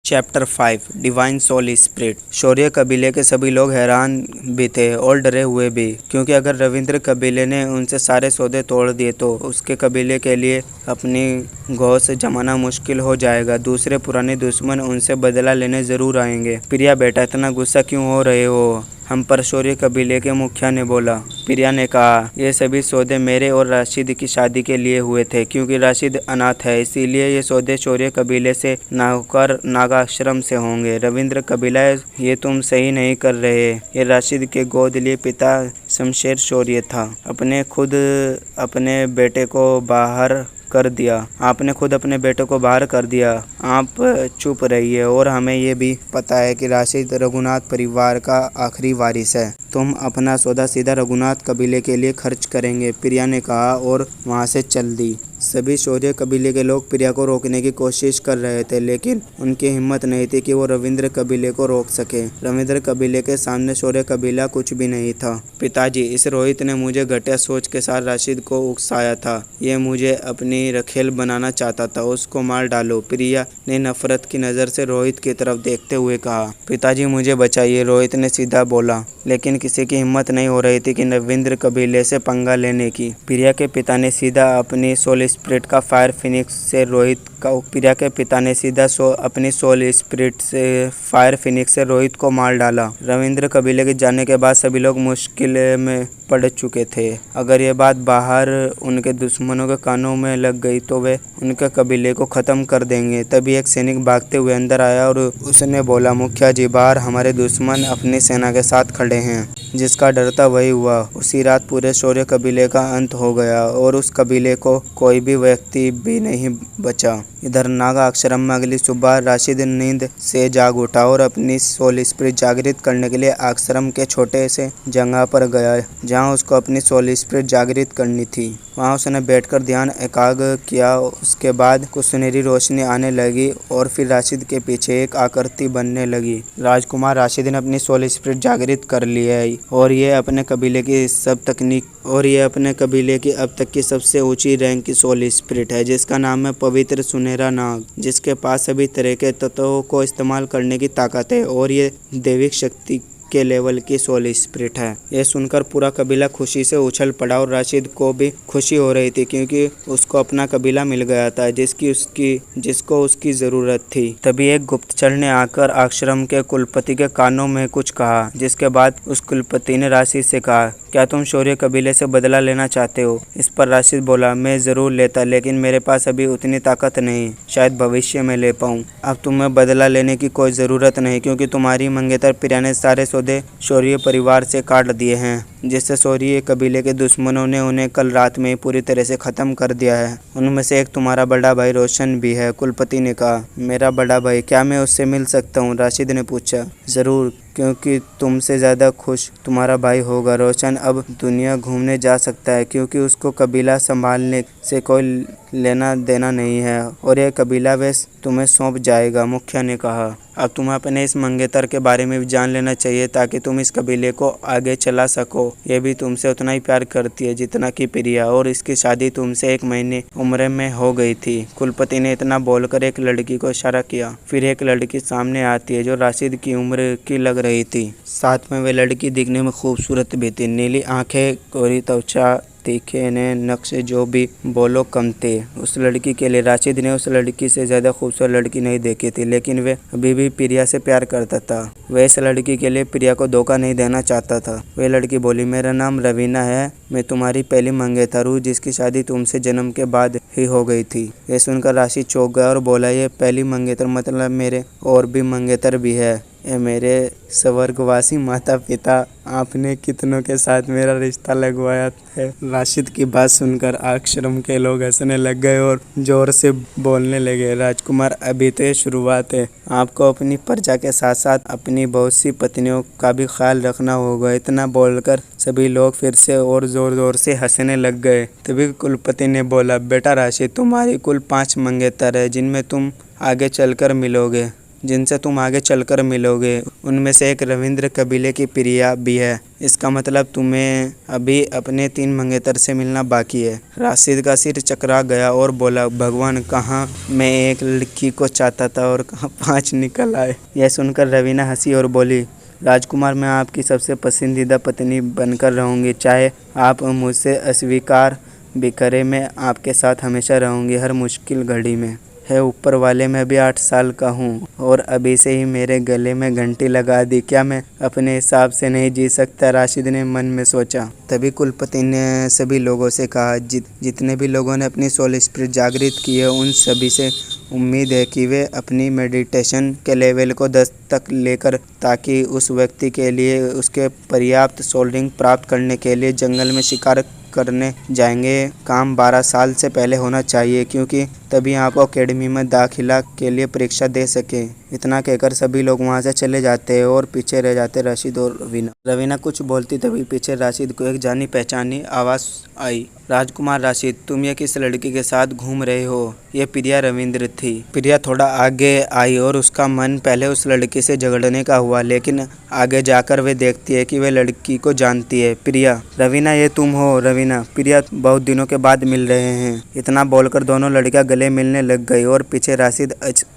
Chapter 5 divine soul spirit. Shaurya कबीले के सभी लोग हैरान भी थे और डरे हुए भी, क्योंकि अगर रविंद्र कबीले ने उनसे सारे सौदे तोड़ दिए तो उसके कबीले के लिए अपनी गौस जमाना मुश्किल हो जाएगा। दूसरे पुराने दुश्मन उनसे बदला लेने जरूर आएंगे। प्रिया बेटा, इतना गुस्सा क्यों हो रहे हो हम पर? शौर्य कबीले के मुखिया ने बोला। प्रिया ने कहा, ये सभी सौदे मेरे और राशिद की शादी के लिए हुए थे। क्योंकि राशिद अनाथ है, इसीलिए ये सौदे शौर्य कबीले से ना होकर नागाश्रम से होंगे। रविंद्र कबीला, ये तुम सही नहीं कर रहे। ये राशिद के गोद लिए पिता शमशेर शौर्य था। आपने खुद अपने बेटे को बाहर कर दिया। आप चुप रहिए। और हमें ये भी पता है कि राशिद रघुनाथ परिवार का आखिरी वारिस है। तुम अपना सौदा सीधा रघुनाथ कबीले के लिए खर्च करेंगे, प्रिया ने कहा और वहाँ से चल दी। सभी शौर्य कबीले के लोग प्रिया को रोकने की कोशिश कर रहे थे, लेकिन उनकी हिम्मत नहीं थी कि वो रविंद्र कबीले को रोक सके। रविंद्र कबीले के सामने शौर्य कबीला कुछ भी नहीं था। पिताजी, इस रोहित ने मुझे घटिया सोच के साथ राशिद को उकसाया था। ये मुझे अपनी रखेल बनाना चाहता था। उसको मार डालो, प्रिया ने नफरत की नज़र से रोहित की तरफ देखते हुए कहा। पिताजी, मुझे बचाइए, रोहित ने सीधा बोला। लेकिन किसी की हिम्मत नहीं हो रही थी कि रविंद्र कबीले से पंगा लेने की। प्रिया के पिता ने सीधा अपनी सोल स्पिरिट का फायर फिनिक्स से रोहित को मार डाला। रविंद्र कबीले के जाने के बाद सभी लोग मुश्किल में पड़ चुके थे। अगर ये बात बाहर उनके दुश्मनों के कानों में लग गई तो वे उनके कबीले को ख़त्म कर देंगे। तभी एक सैनिक भागते हुए अंदर आया और उसने बोला, मुखिया जी, बाहर हमारे दुश्मन अपनी सेना के साथ खड़े हैं। जिसका डर था वही हुआ। उसी रात पूरे शौर्य कबीले का अंत हो गया और उस कबीले को कोई भी व्यक्ति भी नहीं बचा। इधर नागा आश्रम में अगली सुबह राशिद नींद से जाग उठा और अपनी सोल स्पिरिट जागृत करने के लिए आश्रम के छोटे से जगह पर गया जहां उसको अपनी सोल स्पिरिट जागृत करनी थी। वहां उसने बैठकर ध्यान एकाग्र किया। उसके बाद कुछ सुनहरी रोशनी आने लगी और फिर राशिद के पीछे एक आकृति बनने लगी। राजकुमार राशिद ने अपनी सोल स्पिरिट जागृत कर ली है और ये अपने कबीले की अब तक की सबसे ऊंची रैंक की सोल स्पिरिट है, जिसका नाम है पवित्र सुनहरा नाग, जिसके पास सभी तरह के तत्वों को इस्तेमाल करने की ताकत है और ये दैविक शक्ति के लेवल की सोल स्पिरिट है। यह सुनकर पूरा कबीला खुशी से उछल पड़ा और राशिद को भी खुशी हो रही थी, क्योंकि उसको अपना कबीला मिल गया था जिसको उसकी जरूरत थी। तभी एक गुप्तचर ने आकर आश्रम के कुलपति के कानों में कुछ कहा, जिसके बाद उस कुलपति ने राशिद से कहा, क्या तुम शौर्य कबीले से बदला लेना चाहते हो? इस पर राशिद बोला, मैं जरूर लेता, लेकिन मेरे पास अभी उतनी ताकत नहीं, शायद भविष्य में ले पाऊँ। अब तुम्हें बदला लेने की कोई ज़रूरत नहीं, क्योंकि तुम्हारी मंगेतर प्रिया ने सारे सौदे शौर्य परिवार से काट दिए हैं, जिससे शौर्य कबीले के दुश्मनों ने उन्हें कल रात में पूरी तरह से ख़त्म कर दिया है। उनमें से एक तुम्हारा बड़ा भाई रोशन भी है। कुलपति ने कहा, मेरा बड़ा भाई? क्या मैं उससे मिल सकता हूँ? राशिद ने पूछा। ज़रूर, क्योंकि तुमसे ज़्यादा खुश तुम्हारा भाई होगा। रोशन अब दुनिया घूमने जा सकता है, क्योंकि उसको कबीला संभालने से कोई लेना देना नहीं है और यह कबीला वे तुम्हें सौंप जाएगा, मुखिया ने कहा। अब तुम्हें अपने इस मंगेतर के बारे में भी जान लेना चाहिए, ताकि तुम इस कबीले को आगे चला सको। यह भी तुमसे उतना ही प्यार करती है जितना कि प्रिया, और इसकी शादी तुमसे 1 महीने उम्र में हो गई थी। कुलपति ने इतना बोलकर एक लड़की को इशारा किया। फिर एक लड़की सामने आती है जो राशिद की उम्र की लग रही थी। साथ में वह लड़की दिखने में खूबसूरत भी थी। नीली आंखें, कोरी त्वचा, तीखे ने नक्शे, जो भी बोलो कम थे। उस लड़की के लिए राशिद ने उस लड़की से ज़्यादा खूबसूरत लड़की नहीं देखी थी, लेकिन वे अभी भी प्रिया से प्यार करता था। वह इस लड़की के लिए प्रिया को धोखा नहीं देना चाहता था। वह लड़की बोली, मेरा नाम रवीना है, मैं तुम्हारी पहली मंगेतर हूँ, जिसकी शादी तुमसे जन्म के बाद ही हो गई थी। यह सुनकर राशिद चौंक गया और बोला, ये पहली मंगेतर मतलब मेरे और भी मंगेतर भी है? ये मेरे स्वर्गवासी माता पिता, आपने कितनों के साथ मेरा रिश्ता लगवाया है? राशिद की बात सुनकर आश्रम के लोग हंसने लग गए और जोर से बोलने लगे। राजकुमार, अभी तो ये शुरुआत है, आपको अपनी प्रजा के साथ साथ अपनी बहुत सी पत्नियों का भी ख्याल रखना होगा। इतना बोलकर सभी लोग फिर से और जोर जोर से हंसने लग गए। तभी कुलपति ने बोला, बेटा राशिद, तुम्हारी कुल 5 मंगेतर है, जिनमें तुम आगे चलकर मिलोगे। जिनसे तुम आगे चलकर मिलोगे। उनमें से एक रविंद्र कबीले की प्रिया भी है। इसका मतलब तुम्हें अभी अपने 3 मंगेतर से मिलना बाकी है। राशिद का सिर चकरा गया और बोला, भगवान, कहाँ मैं एक लड़की को चाहता था और कहाँ 5 निकल आए। यह सुनकर रवीना हंसी और बोली, राजकुमार, मैं आपकी सबसे पसंदीदा पत्नी बनकर रहूंगी। चाहे आप मुझसे अस्वीकार भी करें, मैं आपके साथ हमेशा रहूंगी, हर मुश्किल घड़ी में। है ऊपर वाले, मैं भी 8 साल का हूँ और अभी से ही मेरे गले में घंटी लगा दी। क्या मैं अपने हिसाब से नहीं जी सकता? राशिद ने मन में सोचा। तभी कुलपति ने सभी लोगों से कहा, जितने भी लोगों ने अपनी सोल स्पिरिट जागृत की है, उन सभी से उम्मीद है कि वे अपनी मेडिटेशन के लेवल को 10 तक लेकर, ताकि उस व्यक्ति के लिए उसके पर्याप्त सोल रिंग प्राप्त करने के लिए जंगल में शिकार करने जाएंगे। काम 12 साल से पहले होना चाहिए, क्योंकि तभी आप अकेडमी में दाखिला के लिए परीक्षा दे सके। इतना कहकर सभी लोग वहां से चले जाते हैं और पीछे रह जाते राशिद और रवीना। रवीना कुछ बोलती, तभी पीछे राशिद को एक जानी पहचानी आवाज़ आई। राजकुमार राशिद, तुम ये किस लड़की के साथ घूम रहे हो? ये प्रिया रविंद्र थी। प्रिया थोड़ा आगे आई और उसका मन पहले उस लड़की से झगड़ने का हुआ, लेकिन आगे जाकर वे देखती है कि वे लड़की को जानती है। प्रिया, रवीना, ये तुम हो? रवीना, प्रिया, बहुत दिनों के बाद मिल रहे हैं। इतना बोलकर दोनों लड़कियां गले मिलने लग गई और पीछे राशिद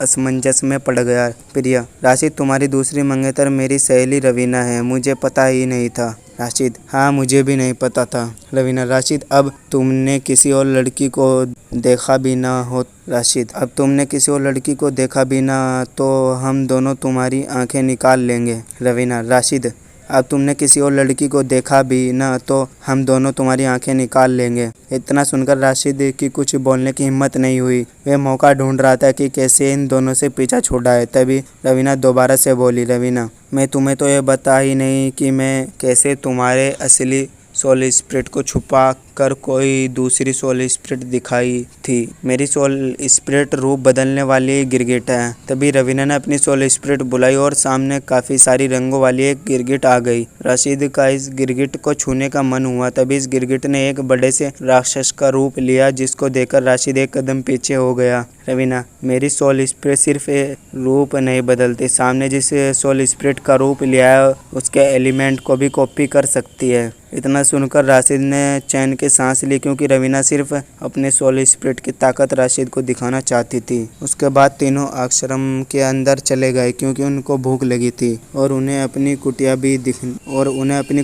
असमंजस में पड़ गया। प्रिया, राशिद, तुम्हारी दूसरी मंगेतर मेरी सहेली रवीना है, मुझे पता ही नहीं था। राशिद, हाँ, मुझे भी नहीं पता था। रवीना, राशिद, अब तुमने किसी और लड़की को देखा भी ना हो? राशिद, अब तुमने किसी और लड़की को देखा भी ना तो हम दोनों तुम्हारी आंखें निकाल लेंगे। रवीना, राशिद, अब तुमने किसी और लड़की को देखा भी ना तो हम दोनों तुम्हारी आंखें निकाल लेंगे। इतना सुनकर राशिद की कुछ बोलने की हिम्मत नहीं हुई। वह मौका ढूंढ रहा था कि कैसे इन दोनों से पीछा छुड़ाए। तभी रवीना दोबारा से बोली, रवीना, मैं तुम्हें तो ये बता ही नहीं कि मैं कैसे तुम्हारे असली सोल स्पिरिट को छुपा कर कोई दूसरी सोल स्पिरिट दिखाई थी। मेरी सोल स्पिरिट रूप बदलने वाली गिरगिट है। तभी रवीना ने अपनी सोल स्पिरिट बुलाई और सामने काफ़ी सारी रंगों वाली एक गिरगिट आ गई। राशिद का इस गिरगिट को छूने का मन हुआ। तभी इस गिरगिट ने एक बड़े से राक्षस का रूप लिया, जिसको देखकर राशिद एक कदम पीछे हो गया। रवीना, मेरी सोल स्पिरिट सिर्फ रूप नहीं बदलती, सामने जिस सोल स्पिरिट का रूप लिया है उसके एलिमेंट को भी कॉपी कर सकती है। इतना सुनकर राशिद ने चैन की सांस ली, क्योंकि रवीना सिर्फ अपने सोल स्पिरिट की ताकत राशिद को दिखाना चाहती थी। उसके बाद तीनों आश्रम के अंदर चले गए, क्योंकि उनको भूख लगी थी और उन्हें अपनी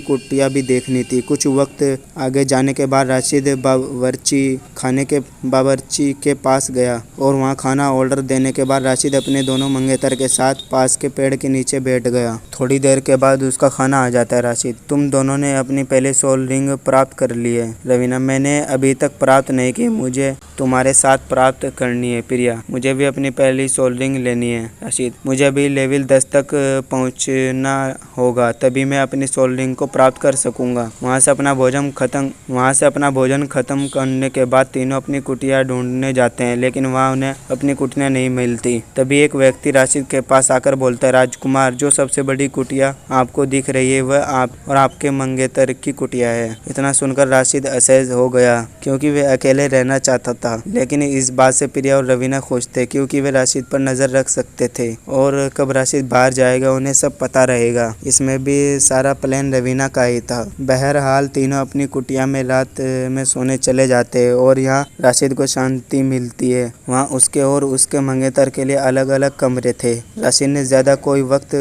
कुटिया भी देखनी थी। कुछ वक्त आगे जाने के बाद राशिद बावर्ची के पास गया और वहाँ खाना ऑर्डर देने के बाद राशिद अपने दोनों मंगेतर के साथ पास के पेड़ के नीचे बैठ गया। थोड़ी देर के बाद उसका खाना आ जाता है। राशिद, तुम दोनों ने अपनी पहले सोल रिंग प्राप्त कर ली है। रवीना, मैंने अभी तक प्राप्त नहीं की, मुझे तुम्हारे साथ प्राप्त करनी है। प्रिया, मुझे भी अपनी पहली सोल रिंग लेनी है। राशिद, मुझे अभी लेवल 10 तक पहुंचना होगा, तभी मैं अपनी सोल रिंग को प्राप्त कर सकूंगा। वहां से अपना भोजन खत्म करने के बाद तीनों अपनी कुटिया ढूंढने जाते हैं, लेकिन वहां उन्हें अपनी कुटिया नहीं मिलती। तभी एक व्यक्ति राशिद के पास आकर बोलता है, राजकुमार, जो सबसे बड़ी कुटिया आपको दिख रही है वह आप और आपके मंगेतर की कुटिया है। इतना सुनकर राशिद असहज हो गया, क्योंकि वे अकेले रहना चाहता था। लेकिन इस बात से प्रिया और रवीना खुश थे, क्योंकि वे राशिद पर नजर रख सकते थे और कब राशिद बाहर जाएगा उन्हें सब पता रहेगा। इसमें भी सारा प्लान रवीना का ही था। बहरहाल तीनों अपनी कुटिया में रात में सोने चले जाते हैं और यहाँ राशिद को शांति मिलती है। वहाँ उसके और उसके मंगेतर के लिए अलग अलग कमरे थे। राशिद ने ज्यादा कोई वक्त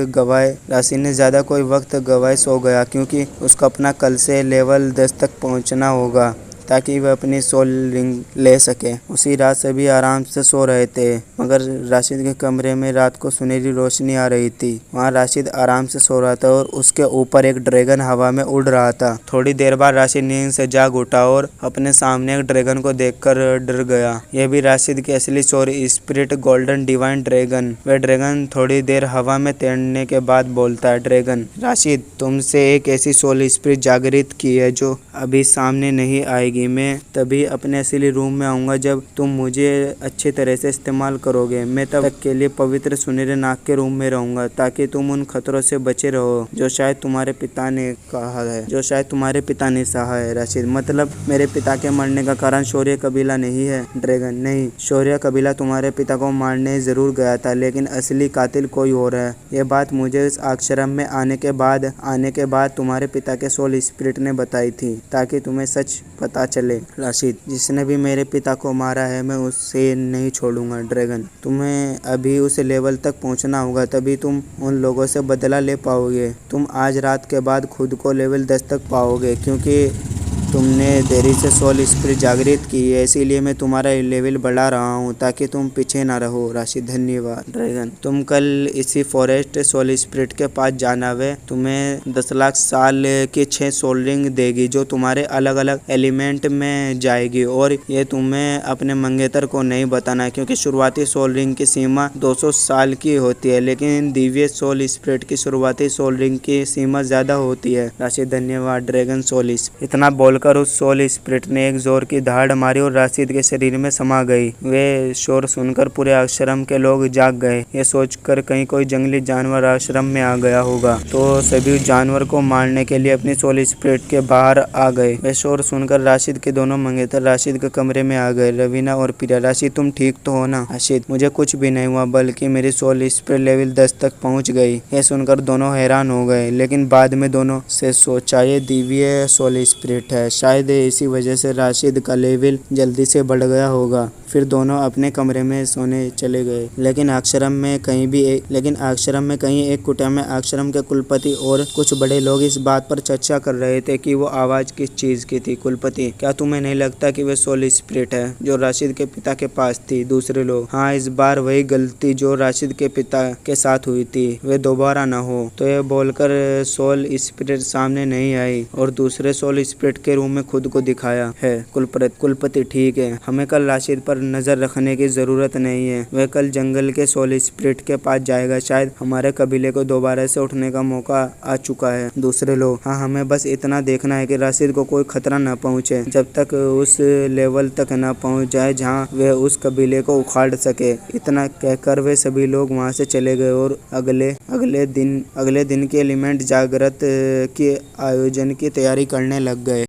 गवाए सो गया, क्योंकि उसको अपना कल से लेवल 10 तक पहुंचना होगा, ताकि वह अपनी सोल रिंग ले सके। उसी रात सभी आराम से सो रहे थे, मगर राशिद के कमरे में रात को सुनहरी रोशनी आ रही थी। वहाँ राशिद आराम से सो रहा था और उसके ऊपर एक ड्रैगन हवा में उड़ रहा था। थोड़ी देर बाद राशिद नींद से जाग उठा और अपने सामने एक ड्रैगन को देखकर डर गया। यह भी राशिद की असली soul spirit golden divine dragon. वह ड्रैगन थोड़ी देर हवा में तैरने के बाद बोलता है, ड्रैगन, राशिद, तुमसे एक ऐसी सोल स्पिरिट जागृत की है जो अभी सामने नहीं आएगी। आएगी। मैं तभी अपने असली रूम में आऊँगा जब तुम मुझे अच्छी तरह से इस्तेमाल करोगे। मैं तब तक के लिए पवित्र सुनहरे नाग के रूम में रहूँगा ताकि तुम उन खतरों से बचे रहो जो शायद तुम्हारे पिता ने सहा है। राशिद, मतलब मेरे पिता के मरने का कारण शौर्य कबीला नहीं है। ड्रैगन, नहीं, शौर्य कबीला तुम्हारे पिता को मारने जरूर गया था, लेकिन असली कातिल कोई और है। ये बात मुझे इस आश्रम में आने के बाद तुम्हारे पिता के सोल स्पिरिट ने बताई थी ताकि तुम्हें सच पता चले। राशिद, जिसने भी मेरे पिता को मारा है मैं उसे नहीं छोड़ूंगा। ड्रैगन, तुम्हें अभी उस लेवल तक पहुंचना होगा, तभी तुम उन लोगों से बदला ले पाओगे। तुम आज रात के बाद खुद को लेवल 10 तक पाओगे क्योंकि तुमने देरी से सोल स्पिरिट जागृत की है, इसीलिए मैं तुम्हारा लेवल बढ़ा रहा हूँ ताकि तुम पीछे ना रहो। राशिद, धन्यवाद। ड्रैगन, तुम कल इसी फॉरेस्ट सोल स्पिरिट के पास जाना वे तुम्हें 10 लाख साल की 6 सोल रिंग देगी जो तुम्हारे अलग अलग एलिमेंट में जाएगी, और ये तुम्हें अपने मंगेतर को नहीं बताना क्योंकि शुरुआती सोल रिंग की सीमा 200 साल की होती है, लेकिन दिव्य सोल स्पिरिट की शुरुआती सोल रिंग की सीमा ज्यादा होती है। राशिद, धन्यवाद। ड्रैगन सोल स्पिरिट, इतना बोलकर उस सोल स्पिरिट ने एक जोर की दहाड़ मारी और राशिद के शरीर में समा गई। वे शोर सुनकर पूरे आश्रम के लोग जाग गए। ये सोचकर कहीं कोई जंगली जानवर आश्रम में आ गया होगा, तो सभी जानवर को मारने के लिए अपनी सोल स्पिरिट के बाहर आ गए। वे शोर सुनकर राशिद के दोनों मंगेतर राशिद के कमरे में आ गए। रवीना और प्रिया, राशिद तुम ठीक तो हो ना? राशिद, मुझे कुछ भी नहीं हुआ, बल्कि मेरी सोल स्पिरिट लेवल 10 तक पहुंच गई। ये सुनकर दोनों हैरान हो गए, लेकिन बाद में दोनों से सोचा ये दिव्य सोल स्पिरिट है, शायद इसी वजह से राशिद का लेवल जल्दी से बढ़ गया होगा। फिर दोनों अपने कमरे में सोने चले गए। लेकिन आश्रम में कहीं एक कुटिया में आश्रम के कुलपति और कुछ बड़े लोग इस बात पर चर्चा कर रहे थे कि वो आवाज किस चीज की थी। कुलपति, क्या तुम्हें नहीं लगता कि वे सोल स्पिरिट है जो राशिद के पिता के पास थी? दूसरे लोग, हाँ, इस बार वही गलती जो राशिद के पिता के साथ हुई थी वे दोबारा न हो। तो ये बोलकर सोल स्पिरिट सामने नहीं आई और दूसरे सोल स्पिरिट के रूम में खुद को दिखाया है। कुलपति, ठीक है, हमें कल राशिद पर नजर रखने की जरूरत नहीं है। वह कल जंगल के सोल स्पिरिट के पास जाएगा, शायद हमारे कबीले को दोबारा से उठने का मौका आ चुका है। दूसरे लोग, हाँ, हमें बस इतना देखना है कि राशिद को कोई खतरा न पहुंचे जब तक उस लेवल तक न पहुंच जाए जहां वह उस कबीले को उखाड़ सके। इतना कहकर वे सभी लोग वहां से चले गए और अगले दिन के एलिमेंट जागृत के आयोजन की तैयारी करने लग गए।